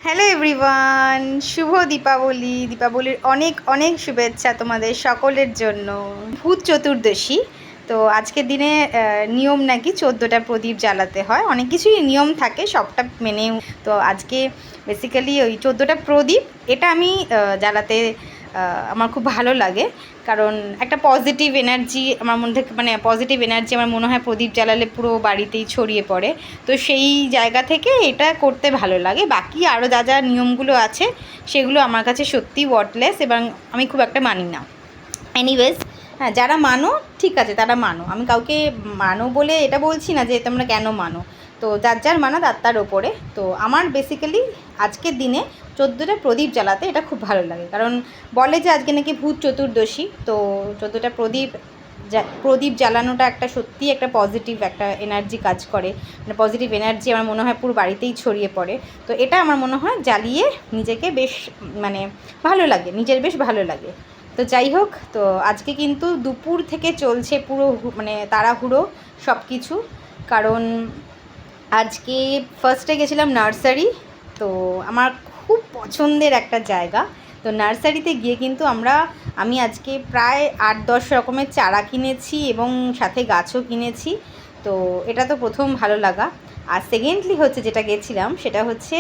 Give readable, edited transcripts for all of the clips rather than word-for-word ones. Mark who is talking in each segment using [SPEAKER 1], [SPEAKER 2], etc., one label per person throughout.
[SPEAKER 1] Hello everyone, শুভ দীপাবলির অনেক অনেক শুভেচ্ছা তোমাদের সকলের জন্য। ভূত চতুর্দশী, তো আজকের দিনে নিয়ম নাকি 14টা প্রদীপ জ্বালাতে হয়, অনেক কিছুই নিয়ম থাকে, সবটা মেনে। তো আজকে বেসিক্যালি ওই 14টা প্রদীপ এটা আমি জ্বালাতে আমার খুব ভালো লাগে, কারণ একটা পজিটিভ এনার্জি আমার মধ্যে, মানে পজিটিভ এনার্জি আমার মনে হয় প্রদীপ জ্বালালে পুরো বাড়িতেই ছড়িয়ে পড়ে। তো সেই জায়গা থেকে এটা করতে ভালো লাগে। বাকি আরও যা যা নিয়মগুলো আছে সেগুলো আমার কাছে সত্যি ওয়ার্ডলেস, এবং আমি খুব একটা মানি না। এনিওয়েজ, হ্যাঁ, যারা মানো ঠিক আছে, তারা মানো, আমি কাউকে মানো বলে এটা বলছি না যে তোমরা কেন মানো। তো যার যার মানো তার ওপরে। তো আমার বেসিক্যালি আজকের দিনে 14টা প্রদীপ জ্বালাতে এটা খুব ভালো লাগে, কারণ বলে যে আজকে নাকি ভূত চতুর্দশী। তো 14টা প্রদীপ জ্বালানোটা একটা সত্যি একটা পজিটিভ একটা এনার্জি কাজ করে, মানে পজিটিভ এনার্জি আমার মনে হয় পুরো বাড়িতেই ছড়িয়ে পড়ে। তো এটা আমার মনে হয় জ্বালিয়ে নিজেকে বেশ মানে ভালো লাগে, নিজের বেশ ভালো লাগে। তো যাই হোক, তো আজকে কিন্তু দুপুর থেকে চলছে পুরো মানে তাড়াহুড়ো সব কিছু, কারণ আজকে ফার্স্টে গেছিলাম নার্সারি। তো আমার খুব পছন্দের একটা জায়গা। তো নার্সারিতে গিয়ে কিন্তু আমি আজকে প্রায় 8-10 রকমের চারা কিনেছি এবং সাথে গাছও কিনেছি। তো এটা তো প্রথম ভালো লাগা। আর সেকেন্ডলি হচ্ছে যেটা গেছিলাম সেটা হচ্ছে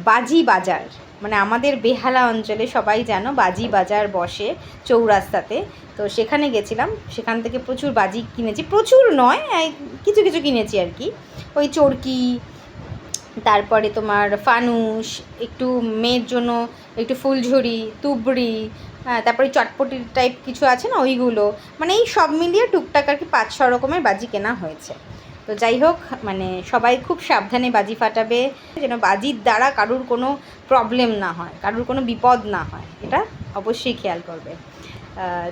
[SPEAKER 1] বাজি বাজার। মানে আমাদের বেহালা অঞ্চলে সবাই জানো বাজি বাজার বসে চৌরাস্তাতে। তো সেখানে গেছিলাম, সেখান থেকে প্রচুর বাজি কিনেছি, প্রচুর নয়, কিছু কিছু কিনেছি আর কি। ওই চরকি, তারপরে তোমার ফানুস, একটু মেয়ের জন্য একটু ফুলঝুরি, তুবড়ি, হ্যাঁ, তারপরে চটপটি টাইপ কিছু আছে না ওইগুলো, মানে এই সব মিলিয়ে টুকটাক আর কি 5-6 রকমের বাজি কেনা হয়েছে। তো যাই হোক, মানে সবাই খুব সাবধানে বাজি ফাটাবে, যেন বাজির দ্বারা কারুর কোনো প্রবলেম না হয়, কারুর কোনো বিপদ না হয়, এটা অবশ্যই খেয়াল করবে।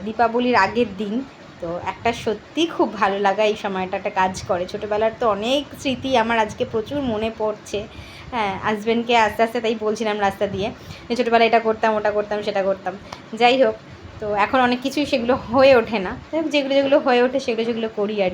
[SPEAKER 1] দীপাবলির আগের দিন, তো একটা সত্যি খুব ভালো লাগা এই সময়টা একটা কাজ করে। ছোটোবেলার তো অনেক স্মৃতি আমার আজকে প্রচুর মনে পড়ছে। হ্যাঁ, হাজব্যান্ডকে আস্তে আস্তে তাই বলছিলাম রাস্তা দিয়ে যে ছোটোবেলায় এটা করতাম, ওটা করতাম, সেটা করতাম। যাই হোক, তো এখন অনেক কিছুই সেগুলো হয়ে ওঠে না, যেগুলো যেগুলো হয়ে ওঠে সেগুলো করি আর